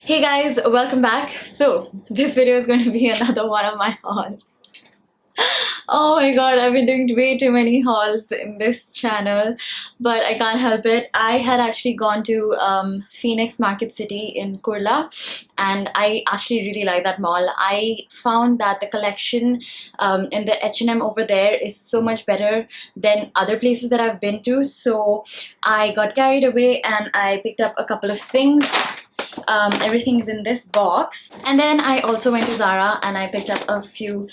Hey guys, welcome back. So this video is going to be another one of my hauls. Oh my god, I've been doing way too many hauls in this channel, but I can't help it. I had actually gone to Phoenix Market City in Kurla, and I actually really like that mall. I found that the collection in the H&M over there is so much better than other places that I've been to, so I got carried away and I picked up a couple of things. Everything's in this box, and then I also went to Zara and I picked up a few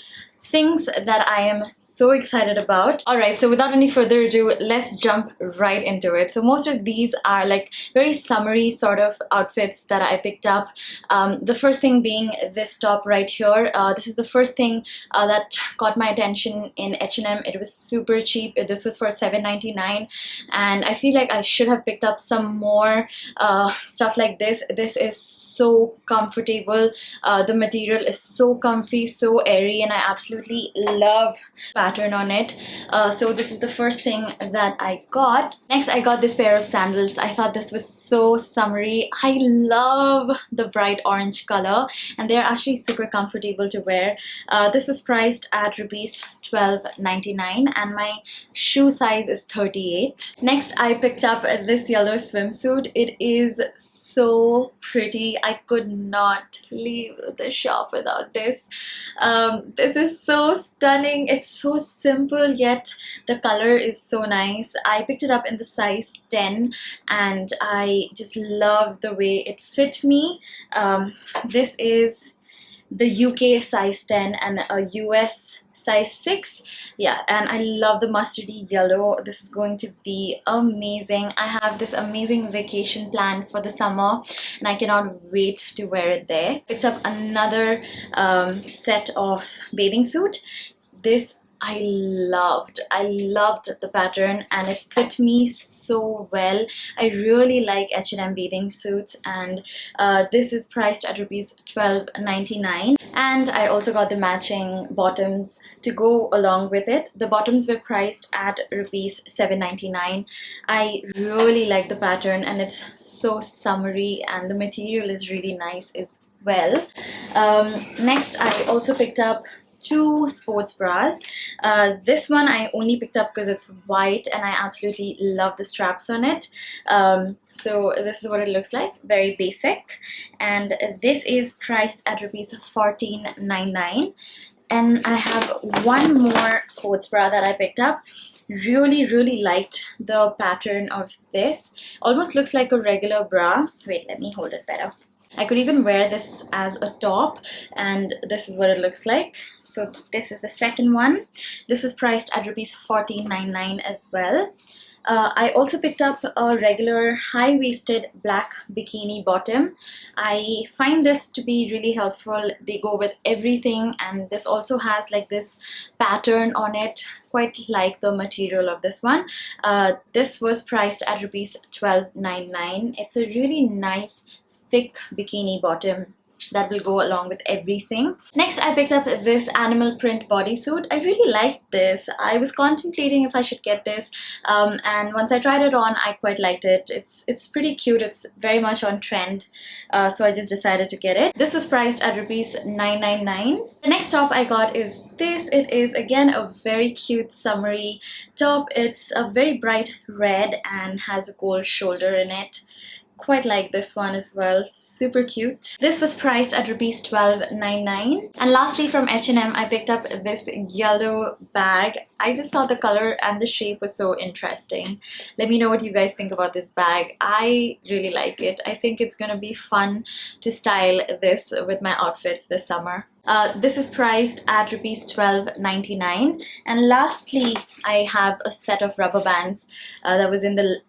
things that I am so excited about. Alright, so without any further ado, let's jump right into it. So most of these are like very summery sort of outfits that I picked up. The first thing being this top right here. This is the first thing that caught my attention in H&M. It was super cheap. This was for $7.99, and I feel like I should have picked up some more stuff like this. This is so comfortable. The material is so comfy, so airy, and I absolutely love pattern on it. So this is the first thing that I got. Next, I got this pair of sandals. I thought this was so summery. I love the bright orange color, and they're actually super comfortable to wear. This was priced at rupees 12.99, and my shoe size is 38. Next, I picked up this yellow swimsuit. It is so pretty. I could not leave the shop without this. This is so stunning. It's so simple, yet the color is so nice. I picked it up in the size 10, and I just love the way it fit me. This is the UK size 10 and a US size 6. Yeah, and I love the mustardy yellow. This is going to be amazing. I have this amazing vacation planned for the summer, and I cannot wait to wear it there. Picked up another set of bathing suit. This I loved the pattern, and it fit me so well. I really like H&M bathing suits, and this is priced at rupees 12.99. And I also got the matching bottoms to go along with it. The bottoms were priced at rupees 7.99. I really like the pattern, and it's so summery, and the material is really nice as well. Next, I also picked up two sports bras. This one I only picked up because it's white, and I absolutely love the straps on it. So this is what it looks like, very basic, and this is priced at rupees 14.99. And I have one more sports bra that I picked up. Really liked the pattern of this. Almost looks like a regular bra. Wait, let me hold it better. I could even wear this as a top, and this is what it looks like. So this is the second one. This was priced at rupees 14.99 as well. I also picked up a regular high-waisted black bikini bottom. I find this to be really helpful. They go with everything, and this also has like this pattern on it, quite like the material of this one. This was priced at rupees 12.99. It's a really nice thick bikini bottom that will go along with everything. Next, I picked up this animal print bodysuit. I really liked this. I was contemplating if I should get this, and once I tried it on, I quite liked it. It's pretty cute. It's very much on trend, so I just decided to get it. This was priced at rupees 9.99. The next top I got is this. It is again a very cute summery top. It's a very bright red and has a gold shoulder in it. Quite like this one as well, super cute. This was priced at rupees 12.99. And lastly, from H&M, I picked up this yellow bag. I just thought the color and the shape was so interesting. Let me know what you guys think about this bag. I really like it. I think it's gonna be fun to style this with my outfits this summer. This is priced at rupees 12.99. And lastly, I have a set of rubber bands that was in the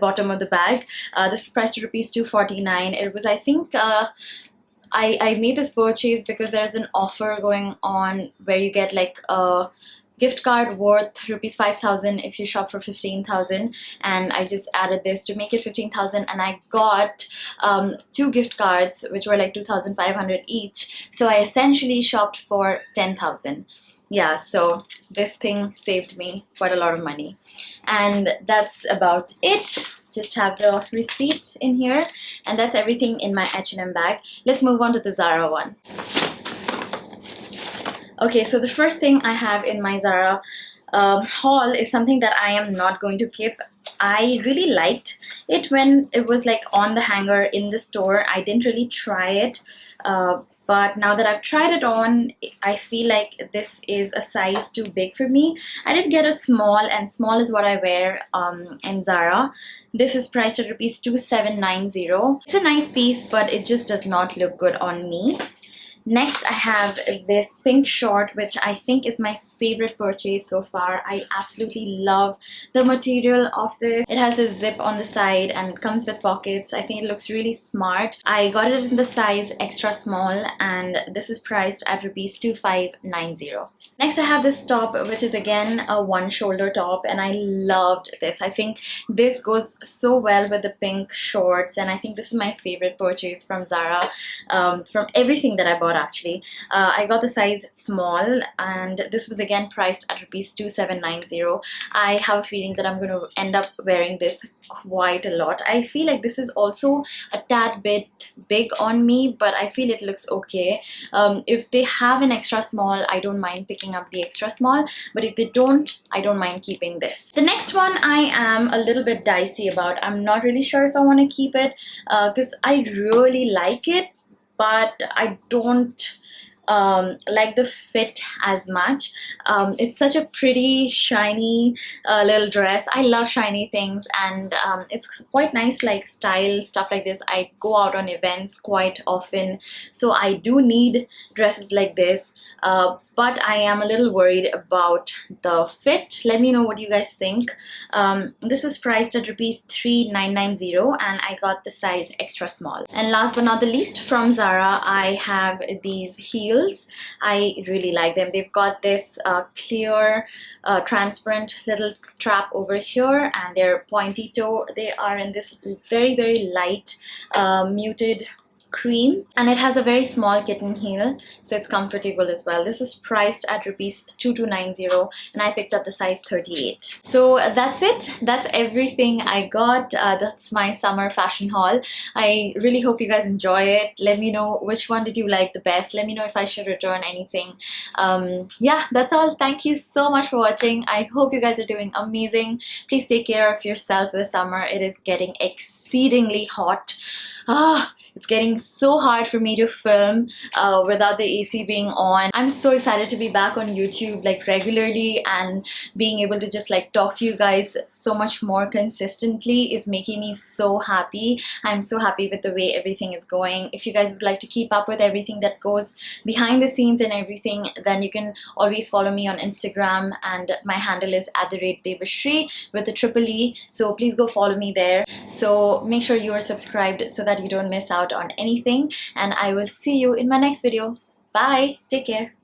bottom of the bag. This is priced at rupees 2.49. It was, I think, I made this purchase because there's an offer going on where you get like a gift card worth rupees 5,000 if you shop for 15,000, and I just added this to make it 15,000, and I got two gift cards which were like 2,500 each, so I essentially shopped for 10,000. Yeah, so this thing saved me quite a lot of money. And that's about it. just have the receipt in here, and that's everything in my H&M bag. Let's move on to the Zara one. Okay, so the first thing I have in my Zara haul is something that I am not going to keep. I really liked it when it was like on the hanger in the store. I didn't really try it, but now that I've tried it on, I feel like this is a size too big for me. I did get a small, and small is what I wear in Zara. This is priced at rupees 2790. It's a nice piece, but it just does not look good on me. Next, I have this pink short, which I think is my favorite purchase so far. I absolutely love the material of this. It has this zip on the side and comes with pockets. I think it looks really smart. I got it in the size extra small, and this is priced at rupees 2590. Next, I have this top, which is again a one shoulder top, and I loved this. I think this goes so well with the pink shorts, and I think this is my favorite purchase from Zara, from everything that I bought actually. I got the size small, and this was again priced at rupees 2790. I have a feeling that I'm going to end up wearing this quite a lot. I feel like this is also a tad bit big on me, but I feel it looks okay. If they have an extra small, I don't mind picking up the extra small, but if they don't, I don't mind keeping this. The next one I am a little bit dicey about. I'm not really sure if I want to keep it because I really like it, but I don't like the fit as much. It's such a pretty shiny little dress. I love shiny things, and it's quite nice to like style stuff like this. I go out on events quite often, so I do need dresses like this, but I am a little worried about the fit. Let me know what you guys think. This was priced at rupees 3990, and I got the size extra small. And last but not the least, from Zara, I have these heels. I really like them. They've got this clear transparent little strap over here, and they're pointy toe. They are in this very light muted cream, and it has a very small kitten heel, so it's comfortable as well. This is priced at rupees 2290, and I picked up the size 38. So that's it. That's everything I got. That's my summer fashion haul. I really hope you guys enjoy it. Let me know which one did you like the best. Let me know if I should return anything. Yeah, that's all. Thank you so much for watching. I hope you guys are doing amazing. Please take care of yourself this summer. It is getting exceedingly hot. It's getting so hard for me to film without the AC being on. I'm so excited to be back on YouTube like regularly, and being able to just like talk to you guys so much more consistently is making me so happy. I'm so happy with the way everything is going. If you guys would like to keep up with everything that goes behind the scenes and everything, then you can always follow me on Instagram, and my handle is @Debasree with a triple E. So please go follow me there. So make sure you are subscribed so that you don't miss out on anything, and I will see you in my next video. Bye. Take care.